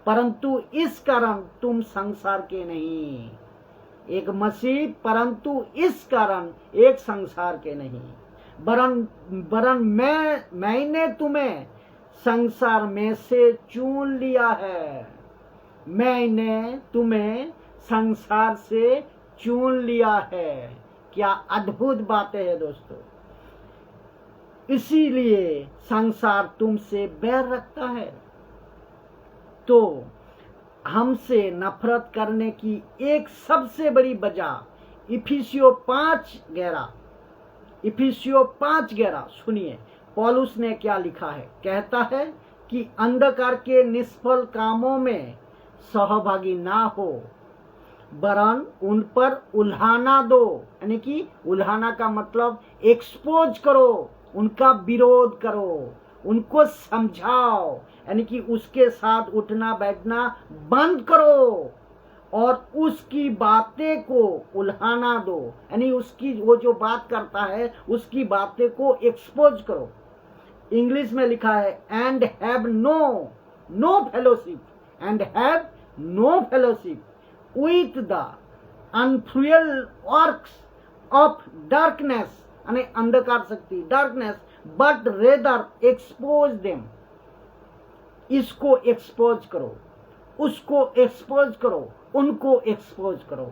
परंतु इस कारण तुम संसार के नहीं, एक मसीह, परंतु इस कारण एक संसार के नहीं, वरन मैंने तुम्हें संसार में से चुन लिया है। मैंने तुम्हें संसार से चुन लिया है। क्या अद्भुत बातें हैं दोस्तों। इसीलिए संसार तुमसे बैर रखता है। तो हमसे नफरत करने की एक सबसे बड़ी वजह इफिसियों 5:11 सुनिए, पौलुस ने क्या लिखा है। कहता है कि अंधकार के निष्फल कामों में सहभागी ना हो, वरन उन पर उल्हाना दो, यानी कि उल्हाना का मतलब एक्सपोज करो, उनका विरोध करो, उनको समझाओ, यानी कि उसके साथ उठना बैठना बंद करो और उसकी बातें को उल्हाना दो, यानी उसकी वो जो बात करता है उसकी बातें को एक्सपोज करो। इंग्लिश में लिखा है and have no fellowship with the unfruitful works of darkness, यानी अंधकार शक्ति, darkness, but rather expose them। इसको एक्सपोज करो, उसको एक्सपोज करो, उनको एक्सपोज करो।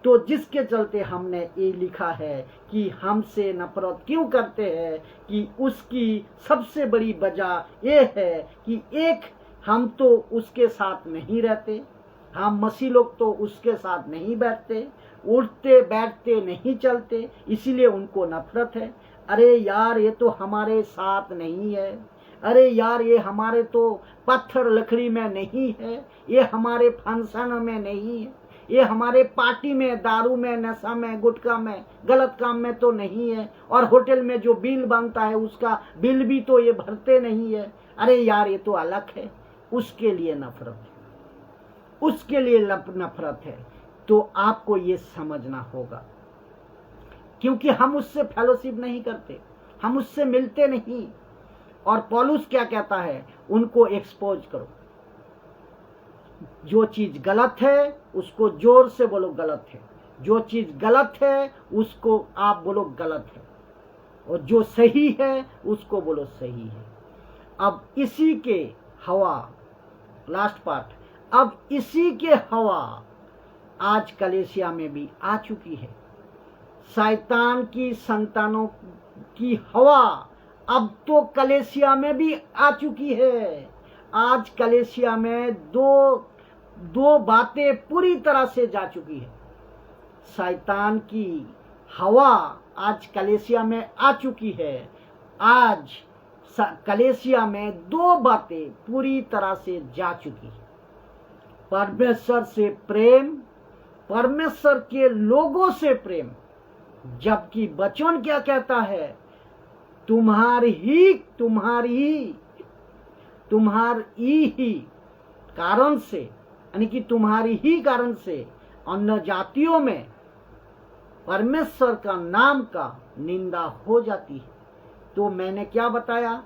तो जिसके चलते हमने ये लिखा है कि हमसे नफरत क्यों करते हैं, कि उसकी सबसे बड़ी वजह ये है कि एक, हम तो उसके साथ नहीं रहते, हम मसीह लोग तो उसके साथ नहीं बैठते, उठते बैठते नहीं चलते, इसीलिए उनको नफरत है। अरे यार ये तो हमारे साथ नहीं है, अरे यार ये हमारे तो पत्थर लकड़ी में नहीं है, ये हमारे फंक्शन में नहीं है, ये हमारे पार्टी में, दारू में, नशा में, गुटखा में, गलत काम में तो नहीं है, और होटल में जो बिल बनता है उसका बिल भी तो ये भरते नहीं है। अरे यार ये तो अलग है। उसके लिए नफरत है, उसके लिए नफरत है। तो आपको ये समझना होगा, क्योंकि हम उससे फेलोशिप नहीं करते, हम उससे मिलते नहीं। और पौलुस क्या कहता है, उनको एक्सपोज करो। जो चीज गलत है उसको जोर से बोलो गलत है, जो चीज गलत है उसको आप बोलो गलत है, और जो सही है उसको बोलो सही है। अब इसी के हवा, लास्ट पार्ट, अब इसी के हवा आज कलीसिया में भी आ चुकी है। शैतान की संतानों की हवा अब तो कलीसिया में भी आ चुकी है। आज कलीसिया में दो बातें पूरी तरह से जा चुकी है। शैतान की हवा आज कलीसिया में आ चुकी है। आज कलीसिया में दो बातें पूरी तरह से जा चुकी है। परमेश्वर से प्रेम, परमेश्वर के लोगों से प्रेम, जबकि वचन क्या कहता है, तुम्हारी ही कारण से, यानी कि तुम्हारी ही कारण से अन्य जातियों में परमेश्वर का नाम का निंदा हो जाती है। तो मैंने क्या बताया,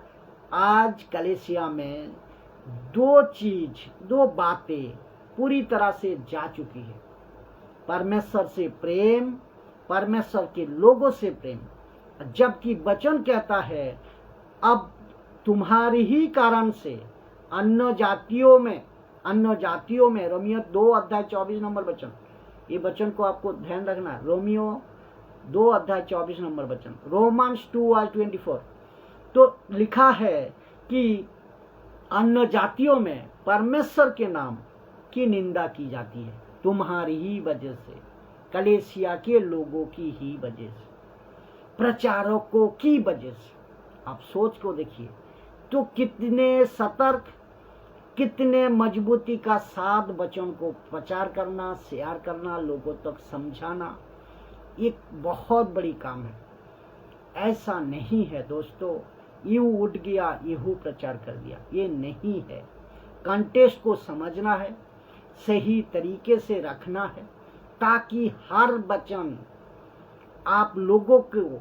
आज कलीसिया में दो बातें पूरी तरह से जा चुकी है। परमेश्वर से प्रेम, परमेश्वर के लोगों से प्रेम, जबकि वचन कहता है अब तुम्हारी ही कारण से अन्य जातियों में रोमियो 2:24 वचन, ये वचन को आपको ध्यान रखना, रोमियो 2:24 वचन, रोमन्स 2:24। तो लिखा है कि अन्य जातियों में परमेश्वर के नाम की निंदा की जाती है तुम्हारी ही वजह से, कलीसिया के लोगों की ही वजह से, प्रचारकों की वजह से। आप सोच को देखिए तो कितने सतर्क, कितने मजबूती का साथ वचन को प्रचार करना, शेयर करना, लोगों तक समझाना एक बहुत बड़ी काम है। ऐसा नहीं है दोस्तों, यूं उठ गया यूं प्रचार कर दिया, ये नहीं है। कंटेस्ट को समझना है, सही तरीके से रखना है, ताकि हर वचन आप लोगों को,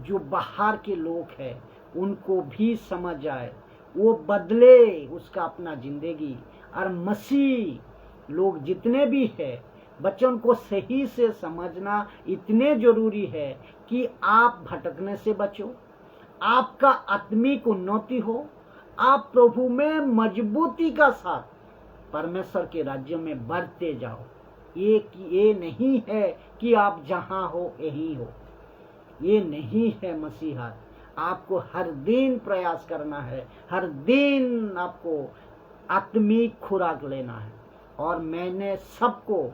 जो बाहर के लोग हैं उनको भी समझ आए, वो बदले उसका अपना जिंदगी। और मसीह लोग जितने भी है, वचन को सही से समझना इतने जरूरी है कि आप भटकने से बचो, आपका आत्मिक उन्नति हो, आप प्रभु में मजबूती का साथ परमेश्वर के राज्य में बढ़ते जाओ। ये नहीं है कि आप जहां हो यही हो, ये नहीं है मसीहा। आपको हर दिन प्रयास करना है, हर दिन आपको आत्मिक खुराक लेना है। और मैंने सबको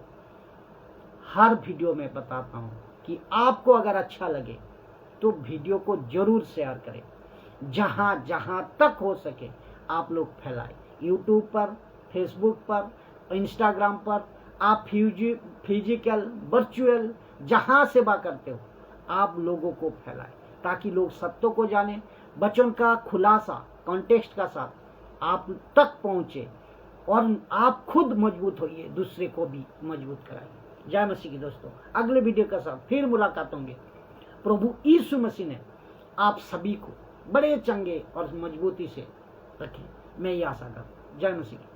हर वीडियो में बताता हूं कि आपको अगर अच्छा लगे तो वीडियो को जरूर शेयर करें, जहां जहां तक हो सके आप लोग फैलाएं। यूट्यूब पर, फेसबुक पर, इंस्टाग्राम पर आप फिजिकल, वर्चुअल जहां सेवा करते हो आप लोगों को फैलाएं, ताकि लोग सत्य को जाने, वचन का खुलासा कॉन्टेक्स्ट का साथ आप तक पहुंचे और आप खुद मजबूत होइए, दूसरे को भी मजबूत कराइए। जय मसीह की दोस्तों, अगले वीडियो के साथ फिर मुलाकात होंगे। प्रभु यीशु मसीह ने आप सभी को बड़े चंगे और मजबूती से रखें, मैं ये आशा करता हूं। जय मसीह की।